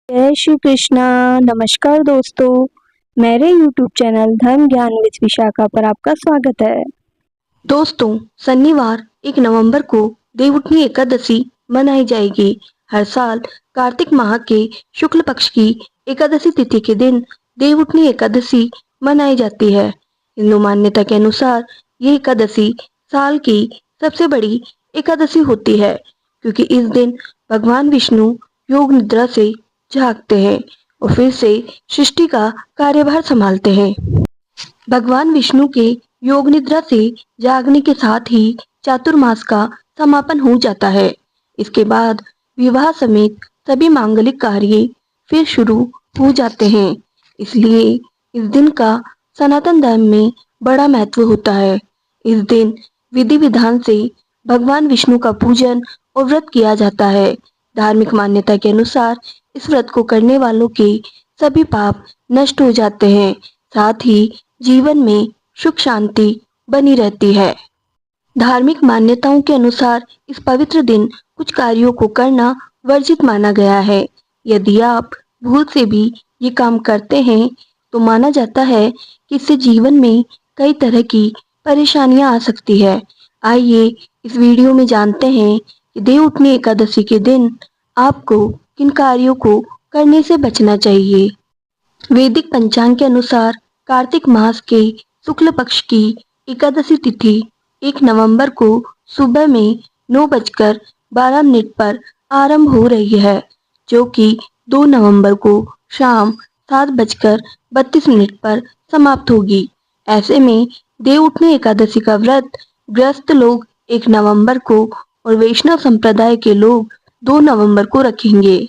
जय श्री कृष्णा। नमस्कार दोस्तों, मेरे YouTube चैनल धर्म ज्ञान विद विशाखा पर आपका स्वागत है। दोस्तों, शनिवार 1 नवंबर को देवउठनी एकादशी मनाई जाएगी। हर साल कार्तिक माह के शुक्ल पक्ष की एकादशी तिथि के दिन देवउठनी एकादशी मनाई जाती है। हिंदू मान्यता के अनुसार ये एकादशी साल की सबसे बड़ी एकादशी होती है, क्योंकि इस दिन भगवान विष्णु योग निद्रा से जागते हैं और फिर से सृष्टि का कार्यभार संभालते हैं। भगवान विष्णु के योग निद्रा से जागने के साथ ही चातुर्मास का समापन हो जाता है। इसके बाद विवाह समेत सभी मांगलिक कार्य फिर शुरू हो जाते हैं। इसलिए इस दिन का सनातन धर्म में बड़ा महत्व होता है। इस दिन विधि विधान से भगवान विष्णु का पूजन और व्रत किया जाता है। धार्मिक मान्यता के अनुसार इस व्रत को करने वालों के सभी पाप नष्ट हो जाते हैं, साथ ही जीवन में सुख शांति बनी रहती है। धार्मिक मान्यताओं के अनुसार इस पवित्र दिन कुछ कार्यों को करना वर्जित माना गया है। यदि आप भूल से भी ये काम करते हैं तो माना जाता है कि इससे जीवन में कई तरह की परेशानियां आ सकती है। आइए इस वीडियो में जानते हैं कि देवउठनी एकादशी के दिन आपको किन कार्यों को करने से बचना चाहिए। वैदिक पंचांग के अनुसार कार्तिक मास के शुक्ल पक्ष की एकादशी तिथि 1 नवंबर को सुबह में 9:12 पर आरंभ हो रही है, जो कि 2 नवंबर को शाम 7:32 पर समाप्त होगी। ऐसे में देवउठनी एकादशी का व्रत गृहस्थ लोग 1 नवंबर को और वैष्णव संप्रदाय के लोग 2 नवंबर को रखेंगे।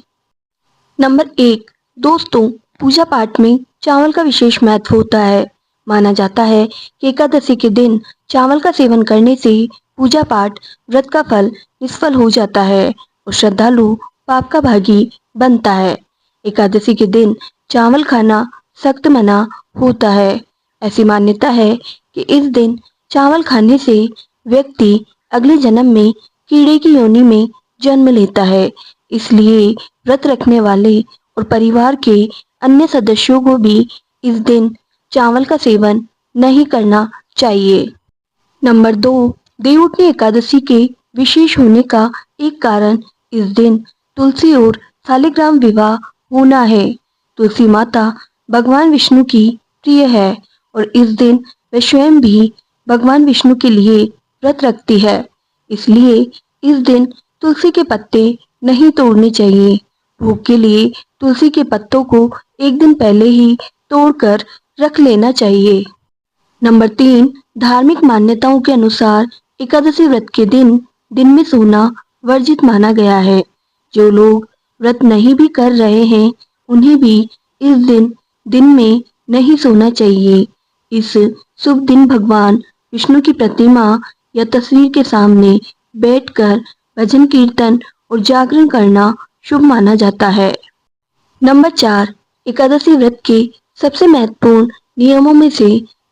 नंबर 1, दोस्तों, पूजा पाठ में चावल का विशेष महत्व होता है। माना जाता है कि एकादशी के दिन चावल का सेवन करने से पूजा पाठ व्रत का फल निष्फल हो जाता है और श्रद्धालु पाप का भागी बनता है। एकादशी के दिन चावल खाना सख्त मना होता है। ऐसी मान्यता है कि इस दिन चावल खाने से व्यक्ति अगले जन्म में कीड़े की योनि में जन्म लेता है। इसलिए व्रत रखने वाले और परिवार के अन्य सदस्यों को भी इस दिन चावल का सेवन नहीं करना चाहिए। नंबर 2, देवउठनी एकादशी के विशेष होने का एक कारण इस दिन तुलसी और शालिग्राम विवाह होना है। तुलसी माता भगवान विष्णु की प्रिय है और इस दिन वे स्वयं भी भगवान विष्णु के लिए व्रत रखती है। इसलिए इस दिन तुलसी के पत्ते नहीं तोड़ने चाहिए। भोग के लिए तुलसी के पत्तों को एक दिन पहले ही तोड़कर रख लेना चाहिए। नंबर 3, धार्मिक मान्यताओं के अनुसार एकादशी व्रत के दिन में सोना वर्जित माना गया है। जो लोग व्रत नहीं भी कर रहे हैं उन्हें भी इस दिन में नहीं सोना चाहिए। इस शुभ दिन भगवान विष्णु की प्रतिमा या तस्वीर के सामने बैठकर भजन कीर्तन और जागरण करना शुभ माना जाता है। नंबर 4, एकादशी व्रत के सबसे महत्वपूर्ण नियमों में से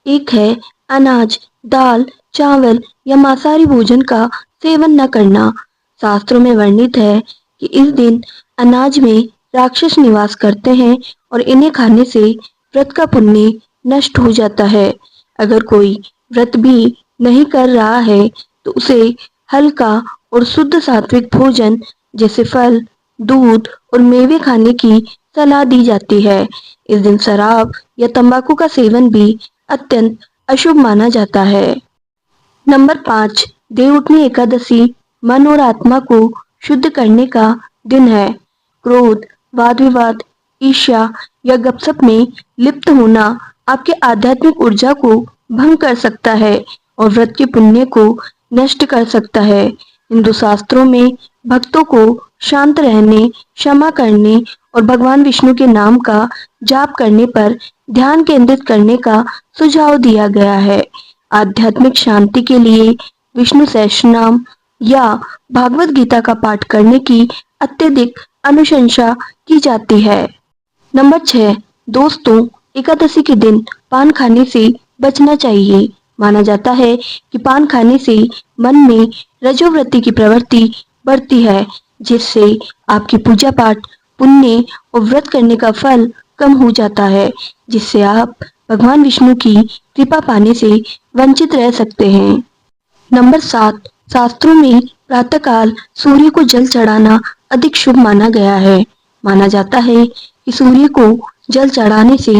एक है अनाज, दाल, चावल या मांसाहारी भोजन का सेवन न करना। शास्त्रों में वर्णित है कि इस दिन अनाज में राक्षस निवास करते हैं और इन्हें खाने से व्रत का पुण्य नष्ट हो जाता है। अगर कोई व्रत भी नहीं कर रहा है तो उसे हल्का और शुद्ध सात्विक भोजन जैसे फल, दूध और मेवे खाने की सलाह दी जाती है। इस दिन शराब या तंबाकू का सेवन भी अत्यंत अशुभ माना जाता है। नंबर 5, देवउठनी एकादशी मन और आत्मा को शुद्ध करने का दिन है। क्रोध, वाद विवाद, ईर्ष्या या गपशप में लिप्त होना आपके आध्यात्मिक ऊर्जा को भंग कर सकता है और व्रत के पुण्य को नष्ट कर सकता है। हिंदू शास्त्रों में भक्तों को शांत रहने, क्षमा करने और भगवान विष्णु के नाम का जाप करने पर ध्यान केंद्रित करने का सुझाव दिया गया है। आध्यात्मिक शांति के लिए विष्णु सहस्त्रनाम या भागवत गीता का पाठ करने की अत्यधिक अनुशंसा की जाती है। नंबर 6, दोस्तों, एकादशी के दिन पान खाने से बचना चाहिए। माना जाता है कि पान खाने से मन में रजोवृत्ति की प्रवृत्ति बढ़ती है, जिससे आपकी पूजा पाठ पुण्य और व्रत करने का फल कम हो जाता है, जिससे आप भगवान विष्णु की कृपा पाने से वंचित रह सकते हैं। नंबर 7, शास्त्रों में प्रातःकाल सूर्य को जल चढ़ाना अधिक शुभ माना गया है। माना जाता है कि सूर्य को जल चढ़ाने से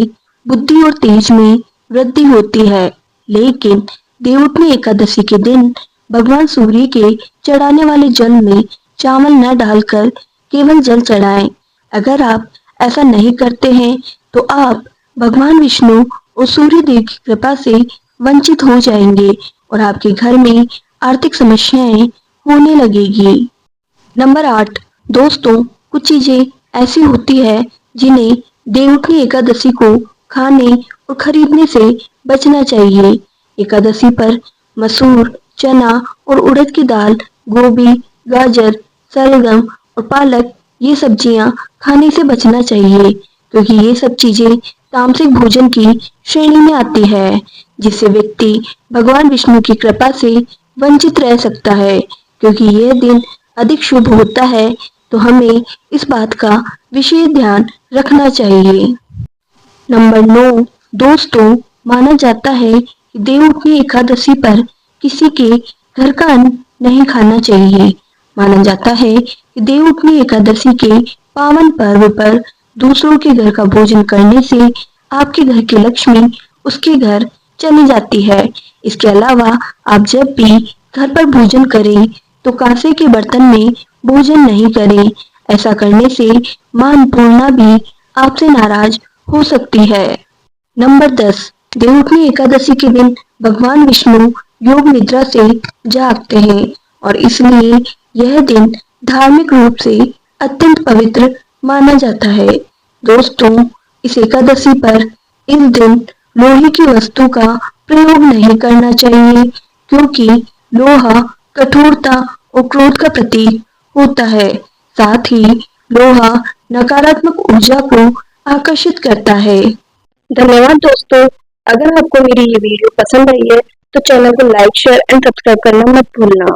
बुद्धि और तेज में वृद्धि होती है, लेकिन देवउठनी एकादशी के दिन भगवान सूर्य के चढ़ाने वाले जल में चावल न डालकर केवल जल चढ़ाएं। अगर आप ऐसा नहीं करते हैं तो आप भगवान विष्णु और सूर्य देव की कृपा से वंचित हो जाएंगे और आपके घर में आर्थिक समस्याएं होने लगेगी। नंबर 8, दोस्तों, कुछ चीजें ऐसी होती है जिन्हें देवउठनी एकादशी को खाने और खरीदने से बचना चाहिए। एकादशी पर मसूर, चना और उड़द की दाल, गोभी, गाजर, शलगम और पालक ये सब्जियां खाने से बचना चाहिए, क्योंकि ये सब चीजें तामसिक भोजन की श्रेणी में आती है, जिससे व्यक्ति भगवान विष्णु की कृपा से वंचित रह सकता है। क्योंकि यह दिन अधिक शुभ होता है, तो हमें इस बात का विशेष ध्यान रखना चाहिए। नंबर 9, दोस्तों, माना जाता है कि देवउठनी एकादशी पर किसी के घर का अन्न नहीं खाना चाहिए। माना जाता है कि देवउठनी एकादशी के पावन पर्व पर दूसरों के घर का भोजन करने से आपके घर की लक्ष्मी उसके घर चली जाती है। इसके अलावा आप जब भी घर पर भोजन करें तो कांसे के बर्तन में भोजन नहीं करें। ऐसा करने से मां अन्नपूर्णा भी आपसे नाराज हो सकती है। नंबर 10, देवउठनी एकादशी के दिन भगवान विष्णु योग निद्रा से जागते हैं और इसलिए यह दिन धार्मिक रूप से अत्यंत पवित्र माना जाता है। दोस्तों, इस एकादशी पर इस दिन लोहे की वस्तु का प्रयोग नहीं करना चाहिए, क्योंकि लोहा कठोरता और क्रोध का प्रतीक होता है। साथ ही लोहा नकारात्मक ऊर्जा को आकर्षित करता है। धन्यवाद दोस्तों। अगर आपको मेरी ये वीडियो पसंद आई है तो चैनल को लाइक, शेयर एंड सब्सक्राइब करना मत भूलना।